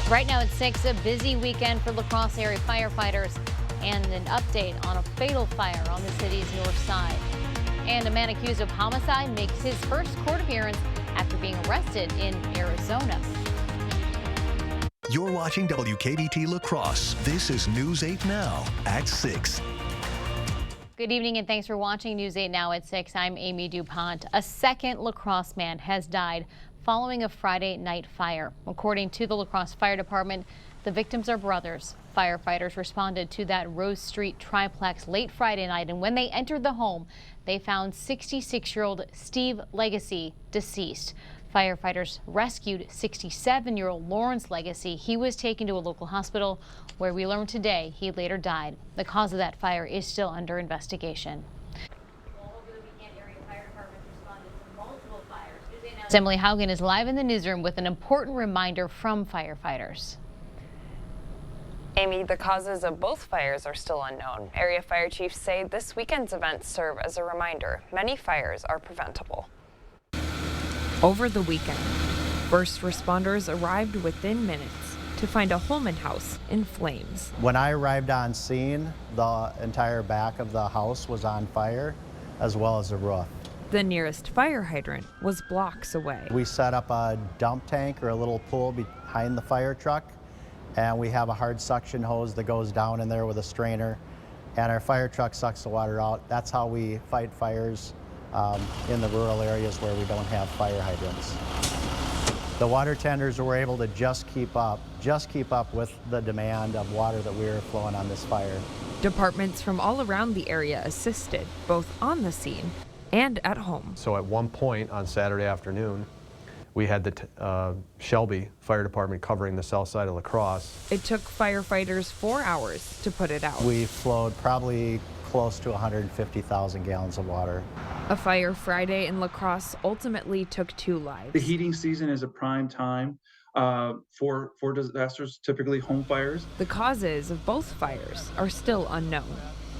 Right now at 6, a busy weekend for La Crosse area firefighters and an update on a fatal fire on the city's north side. And a man accused of homicide makes his first court appearance after being arrested in Arizona. You're watching WKBT La Crosse. This is News 8 Now at 6. Good evening and thanks for watching News 8 Now at 6. I'm Amy DuPont. A second La Crosse man has died following a Friday night fire. According to the La Crosse Fire Department, the victims are brothers. Firefighters responded to that Rose Street triplex late Friday night, and when they entered the home, they found 66-year-old Steve Legacy deceased. Firefighters rescued 67-year-old Lawrence Legacy. He was taken to a local hospital where we learned today he later died. The cause of that fire is still under investigation. Emily Haugen is live in the newsroom with an important reminder from firefighters. Amy, the causes of both fires are still unknown. Area fire chiefs say this weekend's events serve as a reminder. Many fires are preventable. Over the weekend, first responders arrived within minutes to find a Holman house in flames. When I arrived on scene, the entire back of the house was on fire, as well as the roof. The nearest fire hydrant was blocks away. We set up a dump tank or a little pool behind the fire truck, and we have a hard suction hose that goes down in there with a strainer, and our fire truck sucks the water out. That's how we fight fires in the rural areas where we don't have fire hydrants. The water tenders were able to just keep up with the demand of water that we were flowing on this fire. Departments from all around the area assisted, both on the scene and at home. So at one point on Saturday afternoon, we had the Shelby Fire Department covering the south side of La Crosse. It took firefighters 4 hours to put it out. We flowed probably close to 150,000 gallons of water. A fire Friday in La Crosse ultimately took 2 lives. The heating season is a prime time for disasters, typically home fires. The causes of both fires are still unknown.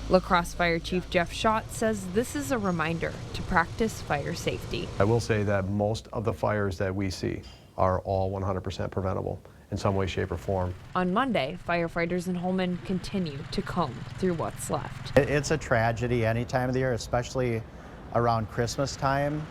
La Crosse Fire Chief Jeff Schott says this is a reminder to practice fire safety. I will say that most of the fires that we see are all 100% preventable in some way, shape, or form. On Monday, firefighters in Holman continue to comb through what's left. It's a tragedy any time of the year, especially around Christmas time.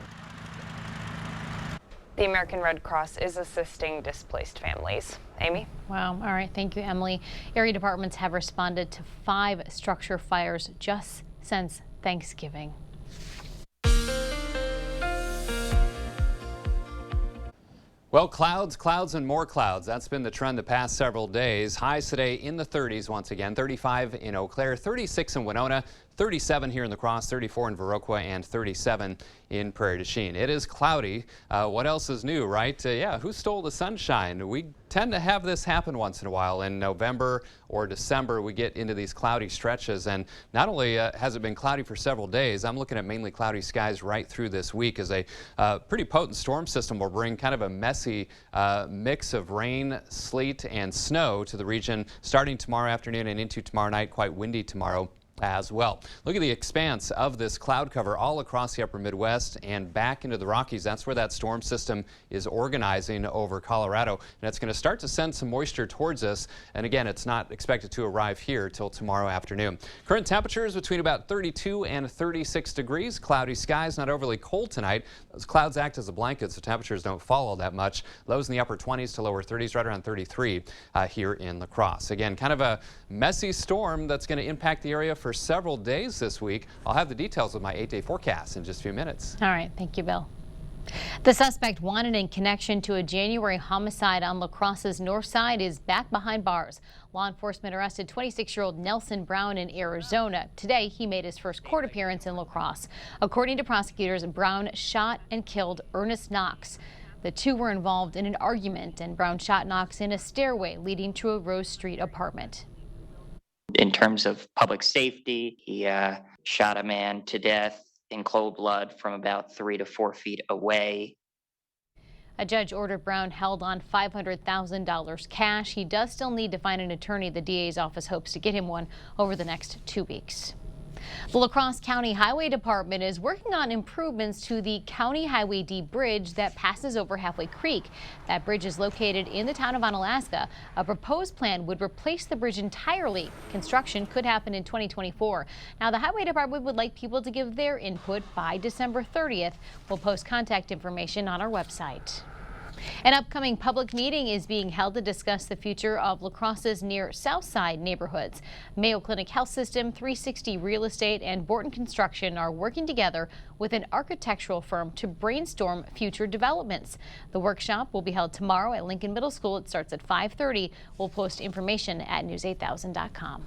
The American Red Cross is assisting displaced families. Amy? Wow. All right. Thank you, Emily. Area departments have responded to 5 structure fires just since Thanksgiving. Well, clouds, and more clouds. That's been the trend the past several days. Highs today in the 30s once again. 35 in Eau Claire, 36 in Winona, 37 here in La Crosse, 34 in Viroqua, and 37 in Prairie du Chien. It is cloudy. What else is new, right? Yeah, who stole the sunshine? We tend to have this happen once in a while. In November or December, we get into these cloudy stretches. And not only has it been cloudy for several days, I'm looking at mainly cloudy skies right through this week as a pretty potent storm system will bring kind of a messy mix of rain, sleet, and snow to the region starting tomorrow afternoon and into tomorrow night. Quite windy tomorrow as well. Look at the expanse of this cloud cover all across the upper Midwest and back into the Rockies. That's where that storm system is organizing over Colorado, and it's going to start to send some moisture towards us. And again, it's not expected to arrive here till tomorrow afternoon. Current temperatures between about 32 and 36 degrees. Cloudy skies, not overly cold tonight. Those clouds act as a blanket, so temperatures don't fall all that much. Lows in the upper 20s to lower 30s, right around 33 here in La Crosse. Again, kind of a messy storm that's going to impact the area for several days this week. I'll have the details of my 8-day forecast in just a few minutes. All right. Thank you, Bill. The suspect wanted in connection to a January homicide on La Crosse's north side is back behind bars. Law enforcement arrested 26-year-old Nelson Brown in Arizona. Today, he made his first court appearance in La Crosse. According to prosecutors, Brown shot and killed Ernest Knox. The two were involved in an argument, and Brown shot Knox in a stairway leading to a Rose Street apartment. In terms of public safety, he shot a man to death in cold blood from about 3 to 4 feet away. A judge ordered Brown held on $500,000 cash. He does still need to find an attorney. The DA's office hopes to get him one over the next 2 weeks. The La Crosse County Highway Department is working on improvements to the County Highway D bridge that passes over Halfway Creek. That bridge is located in the town of Onalaska. A proposed plan would replace the bridge entirely. Construction could happen in 2024. Now, the Highway Department would like people to give their input by December 30th. We'll post contact information on our website. An upcoming public meeting is being held to discuss the future of La Crosse's near South Side neighborhoods. Mayo Clinic Health System, 360 Real Estate, and Borton Construction are working together with an architectural firm to brainstorm future developments. The workshop will be held tomorrow at Lincoln Middle School. It starts at 5:30. We'll post information at news8000.com.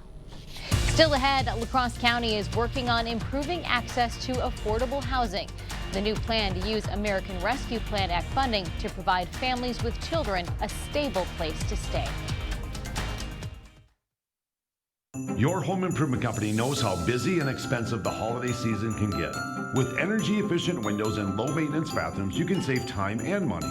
Still ahead, La Crosse County is working on improving access to affordable housing. The new plan to use American Rescue Plan Act funding to provide families with children a stable place to stay. Your home improvement company knows how busy and expensive the holiday season can get. With energy-efficient windows and low-maintenance bathrooms, you can save time and money.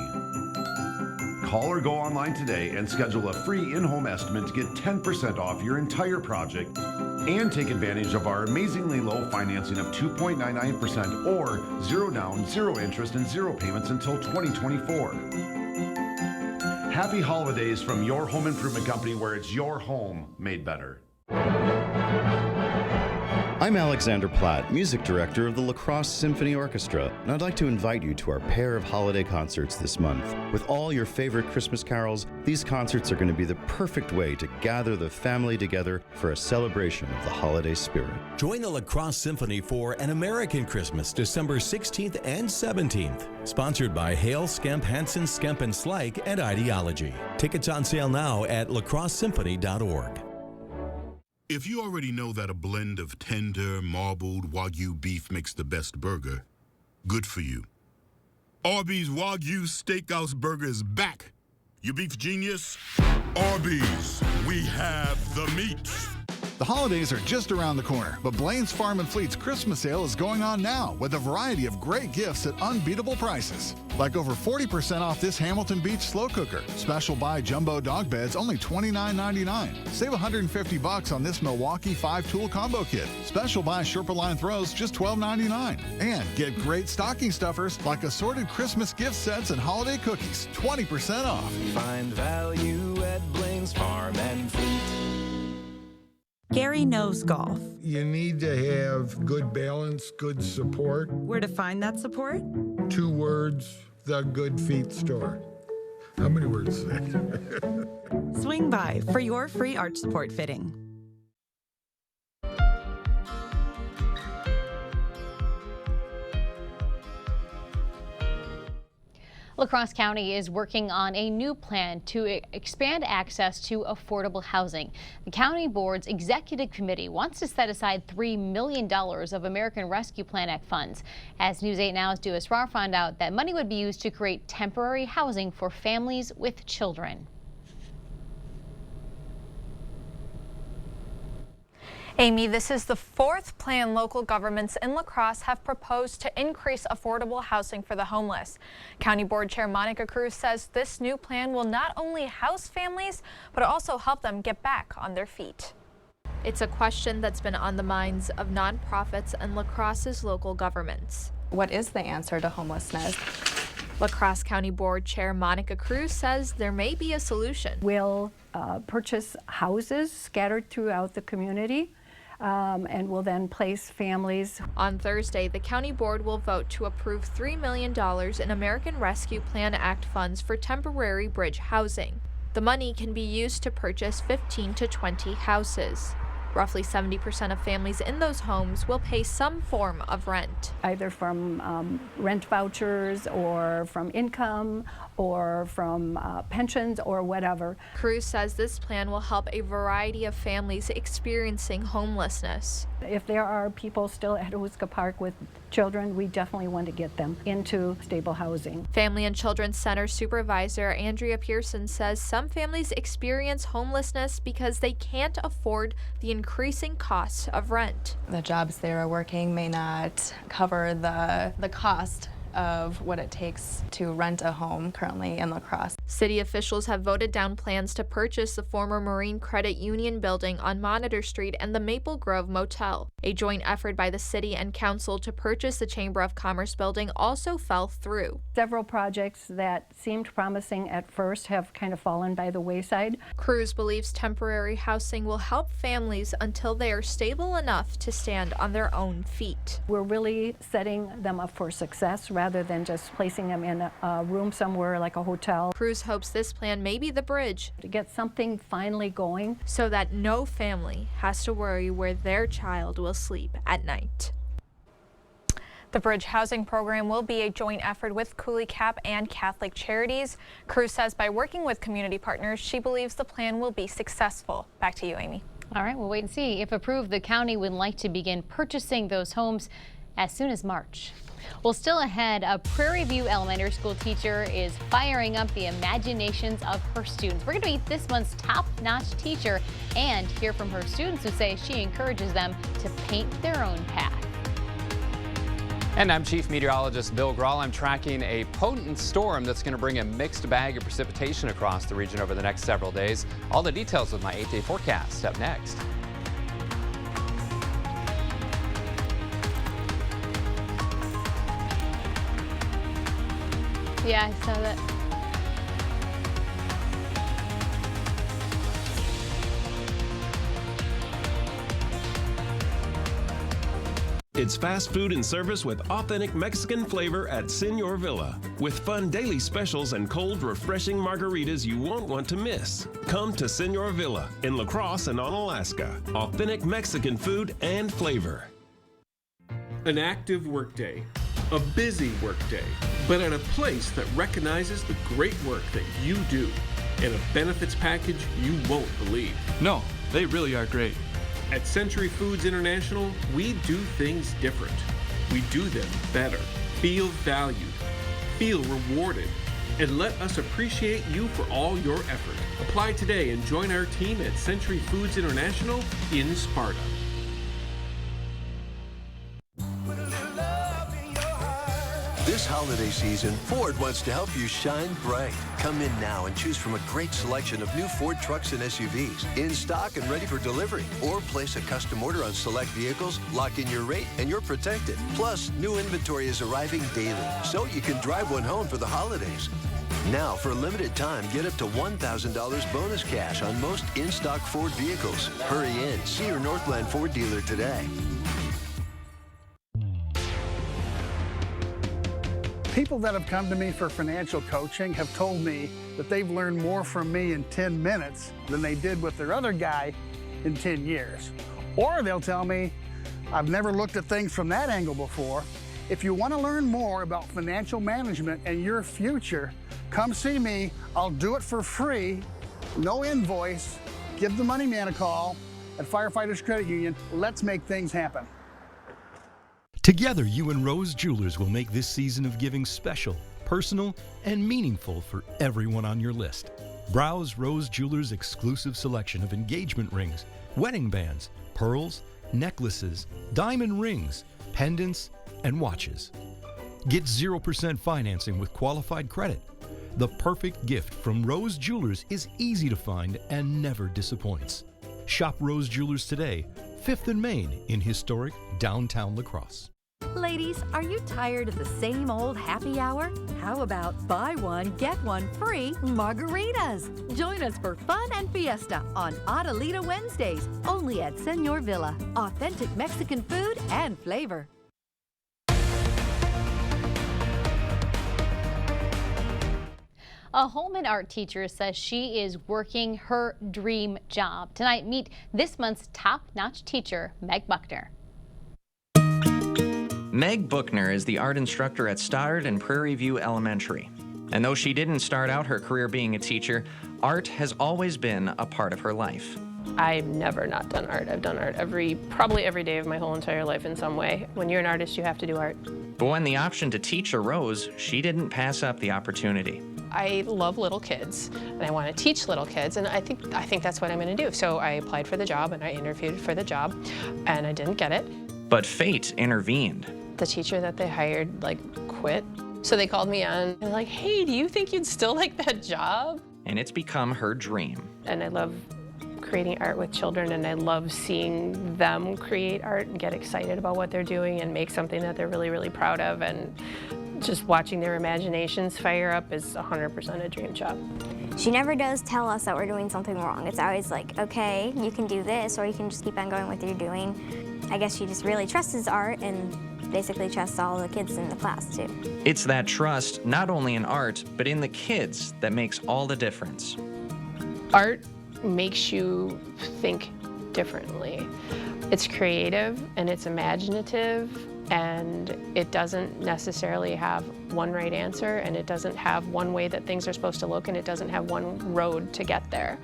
Call or go online today and schedule a free in-home estimate to get 10% off your entire project and take advantage of our amazingly low financing of 2.99% or 0 down, 0 interest, and 0 payments until 2024. Happy holidays from your home improvement company, where it's your home made better. I'm Alexander Platt, music director of the La Crosse Symphony Orchestra, and I'd like to invite you to our pair of holiday concerts this month. With all your favorite Christmas carols, these concerts are going to be the perfect way to gather the family together for a celebration of the holiday spirit. Join the La Crosse Symphony for An American Christmas, December 16th and 17th. Sponsored by Hale, Skemp, Hansen, Skemp & Slike, and Ideology. Tickets on sale now at lacrossesymphony.org. If you already know that a blend of tender, marbled Wagyu beef makes the best burger, good for you. Arby's Wagyu Steakhouse Burger is back. You beef genius? Arby's, we have the meat. The holidays are just around the corner, but Blaine's Farm & Fleet's Christmas sale is going on now with a variety of great gifts at unbeatable prices. Like over 40% off this Hamilton Beach slow cooker. Special buy jumbo dog beds, only $29.99. Save $150 on this Milwaukee 5-tool combo kit. Special buy Sherpa Line throws, just $12.99. And get great stocking stuffers like assorted Christmas gift sets and holiday cookies, 20% off. Find value at Blaine's Farm & Fleet. Gary knows golf. You need to have good balance, good support. Where to find that support? 2 words, The Good Feet Store. How many words is that? Swing by for your free arch support fitting. La Crosse County is working on a new plan to expand access to affordable housing. The county board's executive committee wants to set aside $3 million of American Rescue Plan Act funds. As News 8 Now's Dua Asrar found out, that money would be used to create temporary housing for families with children. Amy, this is the 4th plan local governments in La Crosse have proposed to increase affordable housing for the homeless. County Board Chair Monica Cruz says this new plan will not only house families, but also help them get back on their feet. It's a question that's been on the minds of nonprofits and La Crosse's local governments. What is the answer to homelessness? La Crosse County Board Chair Monica Cruz says there may be a solution. We'll purchase houses scattered throughout the community. And will then place families. On Thursday, the county board will vote to approve $3 million in American Rescue Plan Act funds for temporary bridge housing. The money can be used to purchase 15 to 20 houses. Roughly 70% of families in those homes will pay some form of rent. Either from rent vouchers or from income or from pensions or whatever. Cruz says this plan will help a variety of families experiencing homelessness. If there are people still at Owuska Park with children, we definitely want to get them into stable housing. Family and Children's Center Supervisor Andrea Pearson says some families experience homelessness because they can't afford the increasing costs of rent. The jobs they are working may not cover the cost of what it takes to rent a home currently in La Crosse. City officials have voted down plans to purchase the former Marine Credit Union building on Monitor Street and the Maple Grove Motel. A joint effort by the city and council to purchase the Chamber of Commerce building also fell through. Several projects that seemed promising at first have kind of fallen by the wayside. Cruz believes temporary housing will help families until they are stable enough to stand on their own feet. We're really setting them up for success rather than just placing them in a room somewhere like a hotel. Cruz hopes this plan may be the bridge to get something finally going so that no family has to worry where their child will sleep at night. The Bridge Housing Program will be a joint effort with Cooley Cap and Catholic Charities. Cruz says by working with community partners, she believes the plan will be successful. Back to you, Amy. All right, we'll wait and see. If approved, the county would like to begin purchasing those homes as soon as March. Well, still ahead, a Prairie View Elementary School teacher is firing up the imaginations of her students. We're going to meet this month's top-notch teacher and hear from her students who say she encourages them to paint their own path. And I'm Chief Meteorologist Bill Grahl. I'm tracking a potent storm that's going to bring a mixed bag of precipitation across the region over the next several days. All the details with my 8-day forecast up next. Yeah, I saw that. It's fast food and service with authentic Mexican flavor at Senor Villa. With fun daily specials and cold, refreshing margaritas you won't want to miss. Come to Senor Villa in La Crosse and on Alaska. Authentic Mexican food and flavor. An active workday, a busy workday, but at a place that recognizes the great work that you do and a benefits package you won't believe. No, they really are great. At Century Foods International, we do things different. We do them better. Feel valued, feel rewarded, and let us appreciate you for all your effort. Apply today and join our team at Century Foods International in Sparta. This holiday season, Ford wants to help you shine bright. Come in now and choose from a great selection of new Ford trucks and SUVs in stock and ready for delivery. Or place a custom order on select vehicles, lock in your rate, and you're protected. Plus, new inventory is arriving daily, so you can drive one home for the holidays. Now, for a limited time, get up to $1,000 bonus cash on most in-stock Ford vehicles. Hurry in. See your Northland Ford dealer today. People that have come to me for financial coaching have told me that they've learned more from me in 10 minutes than they did with their other guy in 10 years. Or they'll tell me, I've never looked at things from that angle before. If you want to learn more about financial management and your future, come see me. I'll do it for free, no invoice. Give the money man a call at Firefighters Credit Union. Let's make things happen. Together, you and Rose Jewelers will make this season of giving special, personal, and meaningful for everyone on your list. Browse Rose Jewelers' exclusive selection of engagement rings, wedding bands, pearls, necklaces, diamond rings, pendants, and watches. Get 0% financing with qualified credit. The perfect gift from Rose Jewelers is easy to find and never disappoints. Shop Rose Jewelers today, 5th and Main in historic downtown La Crosse. Ladies, are you tired of the same old happy hour? How about buy one, get one free margaritas? Join us for fun and fiesta on Adelita Wednesdays, only at Senor Villa. Authentic Mexican food and flavor. A Holman art teacher says she is working her dream job. Tonight, meet this month's top-notch teacher, Meg Buckner. Meg Buckner is the art instructor at Stoddard and Prairie View Elementary. And though she didn't start out her career being a teacher, art has always been a part of her life. I've never not done art. I've done art probably every day of my whole entire life in some way. When you're an artist, you have to do art. But when the option to teach arose, she didn't pass up the opportunity. I love little kids, and I want to teach little kids, and I think that's what I'm going to do. So I applied for the job, and I interviewed for the job, and I didn't get it. But fate intervened. The teacher that they hired, quit. So they called me on. They're like, hey, do you think you'd still like that job? And it's become her dream. And I love creating art with children, and I love seeing them create art and get excited about what they're doing and make something that they're really, really proud of. And just watching their imaginations fire up is 100% a dream job. She never does tell us that we're doing something wrong. It's always like, okay, you can do this, or you can just keep on going with what you're doing. I guess she just really trusts art and basically trusts all the kids in the class too. It's that trust, not only in art, but in the kids, that makes all the difference. Art makes you think differently. It's creative and it's imaginative, and it doesn't necessarily have one right answer, and it doesn't have one way that things are supposed to look, and it doesn't have one road to get there.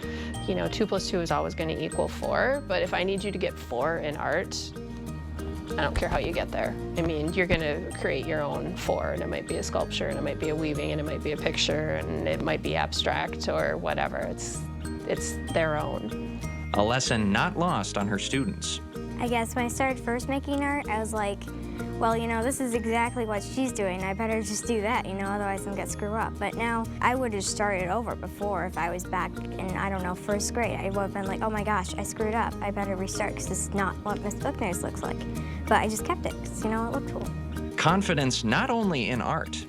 You know, 2 + 2 is always going to equal 4, but if I need you to get 4 in art, I don't care how you get there. I mean, you're going to create your own 4, and it might be a sculpture, and it might be a weaving, and it might be a picture, and it might be abstract or whatever. It's their own. A lesson not lost on her students. I guess when I started first making art, I was like, well, you know, this is exactly what she's doing. I better just do that, you know, otherwise I'm gonna screw up. But now I would have started over before. If I was back in, I don't know, first grade, I would have been like, oh my gosh, I screwed up. I better restart because this is not what Miss Bookner's looks like. But I just kept it because, you know, it looked cool. Confidence not only in art.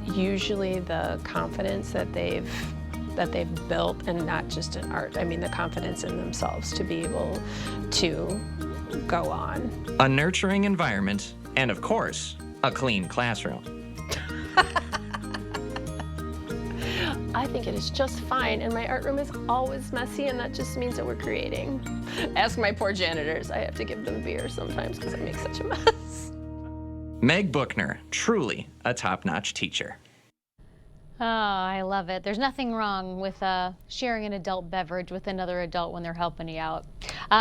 Usually the confidence that they've built, and not just in art, I mean the confidence in themselves to be able to go on. A nurturing environment, and of course, a clean classroom. I think it is just fine, and my art room is always messy, and that just means that we're creating. Ask my poor janitors. I have to give them beer sometimes because I make such a mess. Meg Bookner, truly a top-notch teacher. Oh, I love it. There's nothing wrong with sharing an adult beverage with another adult when they're helping you out.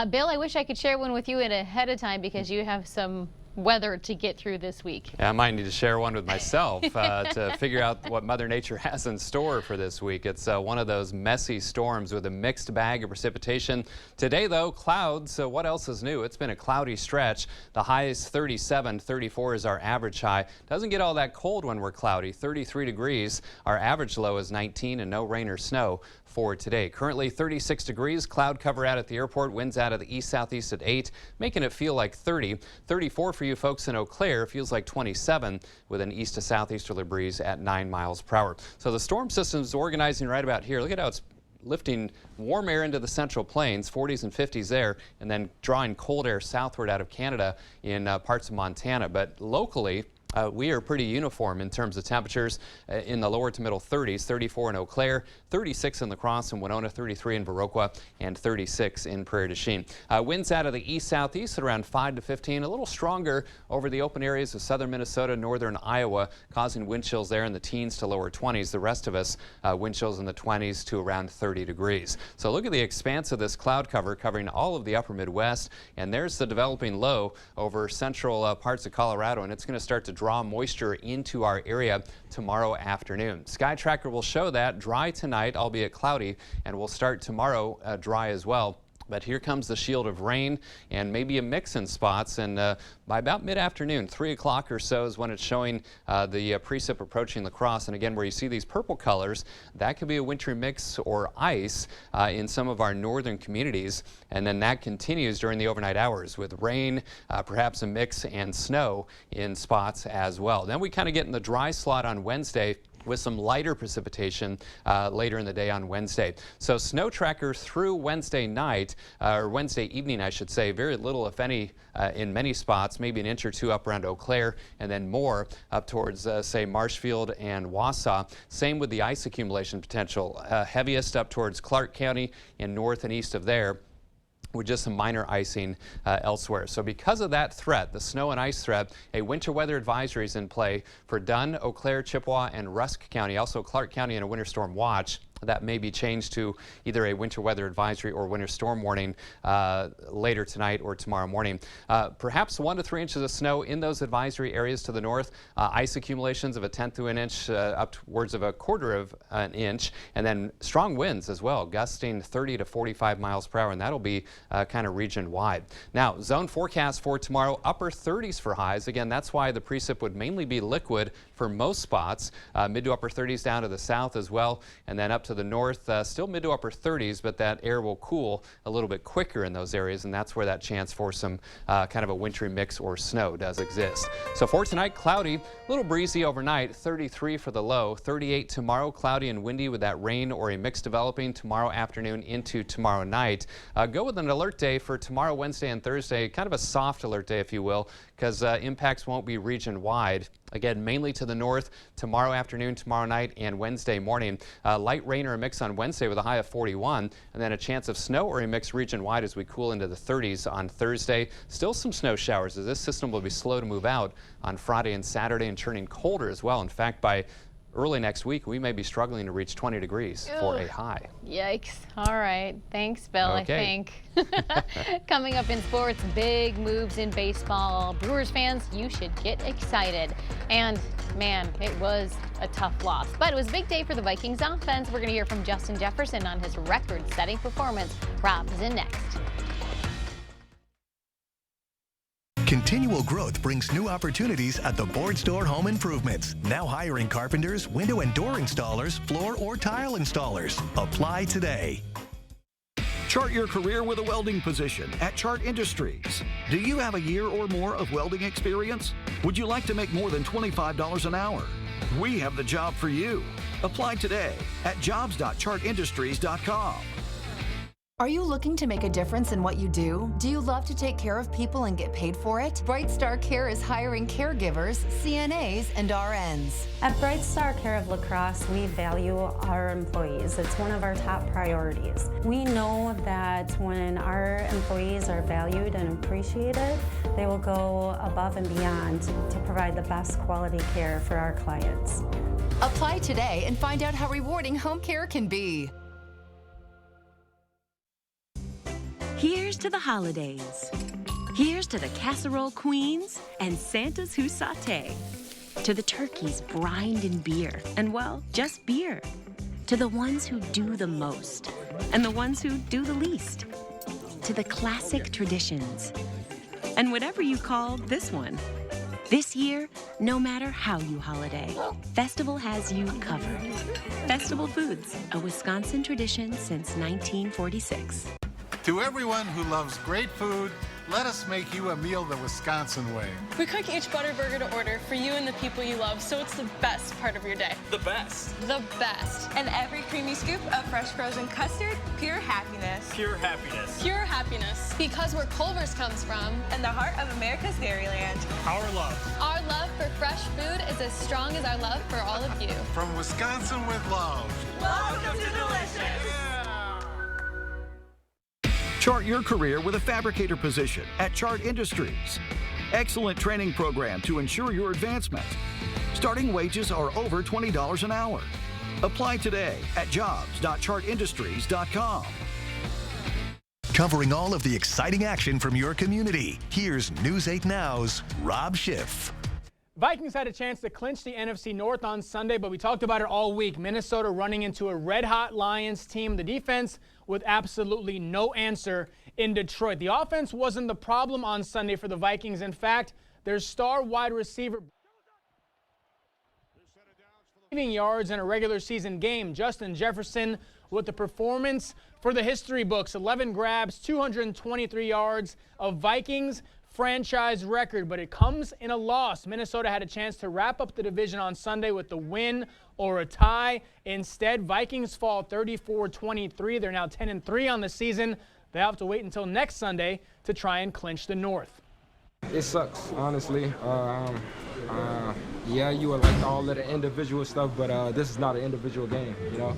Bill, I wish I could share one with you ahead of time because you have some weather to get through this week. Yeah, I might need to share one with myself to figure out what Mother Nature has in store for this week. It's one of those messy storms with a mixed bag of precipitation. Today, though, clouds. So what else is new? It's been a cloudy stretch. The high is 37, 34 is our average high. Doesn't get all that cold when we're cloudy, 33 degrees. Our average low is 19 and no rain or snow for today. Currently 36 degrees, cloud cover out at the airport, winds out of the east-southeast at 8, making it feel like 30. 34 for you folks in Eau Claire, feels like 27 with an east to southeasterly breeze at 9 miles per hour. So the storm system is organizing right about here. Look at how it's lifting warm air into the central plains, 40s and 50s there, and then drawing cold air southward out of Canada in parts of Montana. But locally, we are pretty uniform in terms of temperatures in the lower to middle 30s, 34 in Eau Claire, 36 in La Crosse and Winona, 33 in Viroqua, and 36 in Prairie du Chien. Winds out of the east-southeast at around 5 to 15, a little stronger over the open areas of southern Minnesota, northern Iowa, causing wind chills there in the teens to lower 20s. The rest of us, wind chills in the 20s to around 30 degrees. So look at the expanse of this cloud cover covering all of the upper Midwest, and there's the developing low over central parts of Colorado, and it's going to start to draw moisture into our area tomorrow afternoon. Sky Tracker will show that dry tonight, albeit cloudy, and we'll start tomorrow dry as well. But here comes the shield of rain and maybe a mix in spots, and by about mid-afternoon, 3 o'clock or so is when it's showing the precip approaching La Crosse. And again, where you see these purple colors, that could be a wintry mix or ice in some of our northern communities. And then that continues during the overnight hours with rain, perhaps a mix, and snow in spots as well. Then we kind of get in the dry slot on Wednesday with some lighter precipitation later in the day on Wednesday. So snow tracker through Wednesday night, or Wednesday evening, I should say, very little, if any, in many spots, maybe an inch or two up around Eau Claire, and then more up towards, say, Marshfield and Wausau. Same with the ice accumulation potential. Heaviest up towards Clark County and north and east of there, with just some minor icing elsewhere. So because of that threat, the snow and ice threat, a winter weather advisory is in play for Dunn, Eau Claire, Chippewa, and Rusk County, also Clark County, and a winter storm watch. that may be changed to either a winter weather advisory or winter storm warning later tonight or tomorrow morning. Perhaps 1 to 3 inches of snow in those advisory areas to the north. Ice accumulations of 1/10 to an inch, upwards of 1/4 of an inch, and then strong winds as well, gusting 30 to 45 miles per hour, and that'll be kind of region wide. Now, zone forecast for tomorrow, upper 30s for highs. Again, that's why the precip would mainly be liquid for most spots. Mid to upper 30s down to the south as well, and then up to the north, still mid to upper 30s, but that air will cool a little bit quicker in those areas, and that's where that chance for some kind of a wintry mix or snow does exist. So for tonight, cloudy, a little breezy overnight, 33 for the low, 38 tomorrow, cloudy and windy with that rain or a mix developing tomorrow afternoon into tomorrow night. Go with an alert day for tomorrow, Wednesday, and Thursday, kind of a soft alert day, if you will, because impacts won't be region wide. Again, mainly to the north tomorrow afternoon, tomorrow night, and Wednesday morning. Light rain or a mix on Wednesday with a high of 41, and then a chance of snow or a mix region wide as we cool into the 30s on Thursday. Still some snow showers as this system will be slow to move out on Friday and Saturday and turning colder as well. In fact, by early next week, we may be struggling to reach 20 degrees for a high. Yikes. All right. Thanks, Bill, Okay. I think. Coming up in sports, big moves in baseball. Brewers fans, you should get excited. And, man, it was a tough loss. But it was a big day for the Vikings offense. We're going to hear from Justin Jefferson on his record-setting performance. Rob is in next. Continual growth brings new opportunities at the Board Store Home Improvements. Now hiring carpenters, window and door installers, floor or tile installers. Apply today. Chart your career with a welding position at Chart Industries. Do you have a year or more of welding experience? Would you like to make more than $25 an hour? We have the job for you. Apply today at jobs.chartindustries.com. Are you looking to make a difference in what you do? Do you love to take care of people and get paid for it? Bright Star Care is hiring caregivers, CNAs, and RNs. At Bright Star Care of La Crosse, we value our employees. It's one of our top priorities. We know that when our employees are valued and appreciated, they will go above and beyond to provide the best quality care for our clients. Apply today and find out how rewarding home care can be. Here's to the holidays. Here's to the casserole queens and Santas who saute. To the turkeys brined in beer, and well, just beer. To the ones who do the most, and the ones who do the least. To the classic traditions, and whatever you call this one. This year, no matter how you holiday, Festival has you covered. Festival Foods, a Wisconsin tradition since 1946. To everyone who loves great food, let us make you a meal the Wisconsin way. We cook each Butterburger to order for you and the people you love, so it's the best part of your day. The best. The best. And every creamy scoop of fresh frozen custard, pure happiness. Pure happiness. Pure happiness. Because where Culver's comes from. And the heart of America's Dairyland. Our love. Our love for fresh food is as strong as our love for all of you. From Wisconsin with love. Welcome to Delicious. Chart your career with a fabricator position at Chart Industries. Excellent training program to ensure your advancement. Starting wages are over $20 an hour. Apply today at jobs.chartindustries.com. Covering all of the exciting action from your community, here's News 8 Now's Rob Schiff. Vikings had a chance to clinch the NFC North on Sunday, but we talked about it all week. Minnesota running into a red-hot Lions team. The defense with absolutely no answer in Detroit. The offense wasn't the problem on Sunday for the Vikings. In fact, their star wide receiver yards in a regular season game. Justin Jefferson with the performance for the history books. 11 grabs, 223 yards, of Vikings franchise record, but it comes in a loss. Minnesota had a chance to wrap up the division on Sunday with the win or a tie. Instead, Vikings fall 34-23. They're now 10-3 on the season. They have to wait until next Sunday to try and clinch the North. It sucks, honestly. Yeah, you would like all of the individual stuff, but this is not an individual game, you know?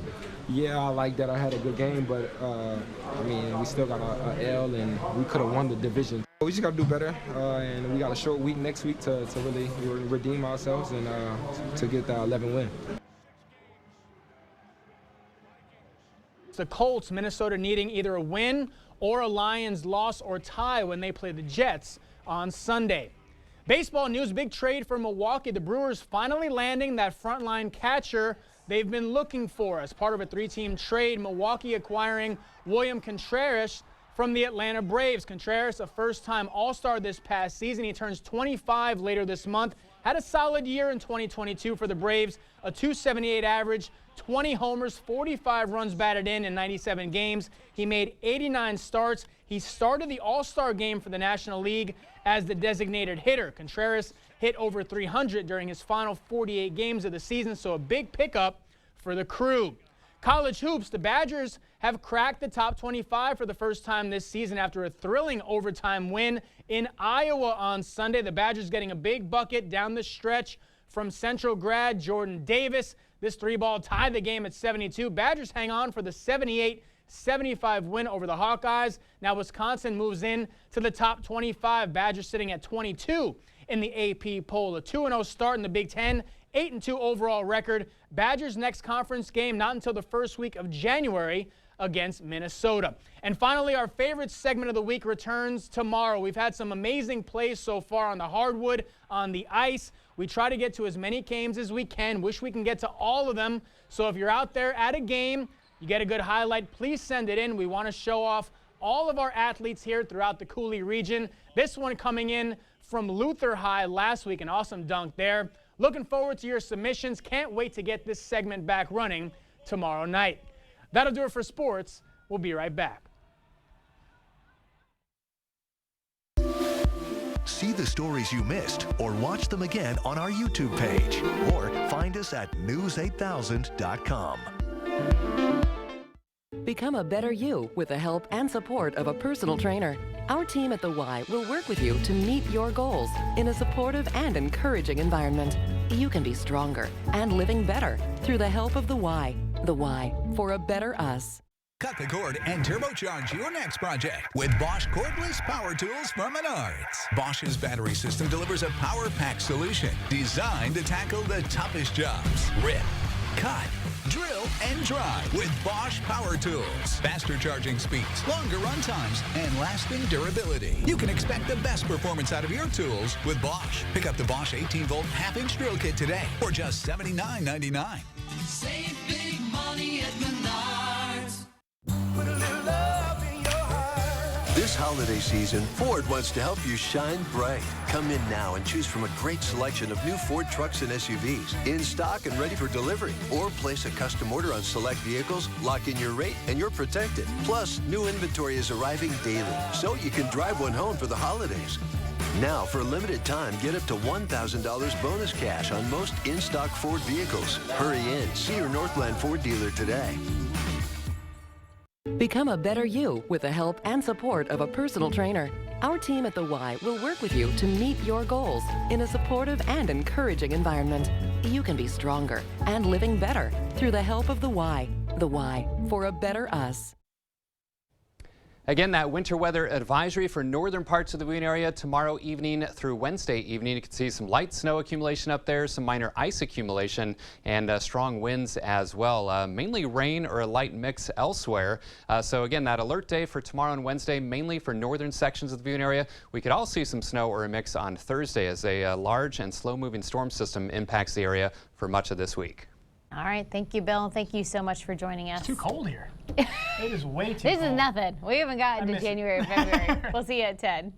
Yeah, I like that I had a good game, but, I mean, we still got a L, and we could have won the division. We just got to do better, and we got a short week next week to really redeem ourselves and to get the 11 win. the Colts, Minnesota needing either a win or a Lions loss or tie when they play the Jets on Sunday. Baseball news, big trade for Milwaukee. The Brewers finally landing that frontline catcher they've been looking for as part of a 3-team trade. Milwaukee acquiring William Contreras from the Atlanta Braves. Contreras, a first-time All-Star this past season. He turns 25 later this month. Had a solid year in 2022 for the Braves, a .278 average, 20 homers, 45 runs batted in 97 games. He made 89 starts. He started the All-Star game for the National League as the designated hitter. Contreras hit over 300 during his final 48 games of the season, so a big pickup for the Crew. College hoops, the Badgers have cracked the top 25 for the first time this season after a thrilling overtime win in Iowa on Sunday. The Badgers getting a big bucket down the stretch from Central grad Jordan Davis. This 3-ball tied the game at 72. Badgers hang on for the 78-75 win over the Hawkeyes. Now Wisconsin moves in to the top 25. Badgers sitting at 22 in the AP poll. A 2-0 start in the Big Ten. 8-2 overall record. Badgers' next conference game not until the first week of January against Minnesota. And finally, our favorite segment of the week returns tomorrow. We've had some amazing plays so far on the hardwood, on the ice. We try to get to as many games as we can. Wish we can get to all of them. So if you're out there at a game, you get a good highlight, please send it in. We want to show off all of our athletes here throughout the Cooley region. This one coming in from Luther High last week, an awesome dunk there. Looking forward to your submissions. Can't wait to get this segment back running tomorrow night. That'll do it for sports. We'll be right back. See the stories you missed or watch them again on our YouTube page or find us at news8000.com. Become a better you with the help and support of a personal trainer. Our team at The Y will work with you to meet your goals in a supportive and encouraging environment. You can be stronger and living better through the help of The Y. The Y, for a better us. Cut the cord and turbocharge your next project with Bosch cordless power tools from Menards. Bosch's battery system delivers a power pack solution designed to tackle the toughest jobs. Rip, cut, drill, and drive with Bosch power tools. Faster charging speeds, longer run times, and lasting durability. You can expect the best performance out of your tools with Bosch. Pick up the Bosch 18-volt half-inch drill kit today for just $79.99. Save big money at Menards. Put a little love in your heart. This holiday season, Ford wants to help you shine bright. Come in now and choose from a great selection of new Ford trucks and SUVs in stock and ready for delivery. Or place a custom order on select vehicles, lock in your rate, and you're protected. Plus, new inventory is arriving daily, so you can drive one home for the holidays. Now, for a limited time, get up to $1,000 bonus cash on most in-stock Ford vehicles. Hurry in. See your Northland Ford dealer today. Become a better you with the help and support of a personal trainer. Our team at The Y will work with you to meet your goals in a supportive and encouraging environment. You can be stronger and living better through the help of The Y. The Y, for a better us. Again, that winter weather advisory for northern parts of the Boone area tomorrow evening through Wednesday evening. You can see some light snow accumulation up there, some minor ice accumulation, and strong winds as well. Mainly rain or a light mix elsewhere. So again, that alert day for tomorrow and Wednesday, mainly for northern sections of the Boone area. We could all see some snow or a mix on Thursday as a large and slow-moving storm system impacts the area for much of this week. All right, thank you, Bill. Thank you so much for joining us. It's too cold here. It is way too cold. This is nothing. We haven't gotten to January or February. We'll see you at 10.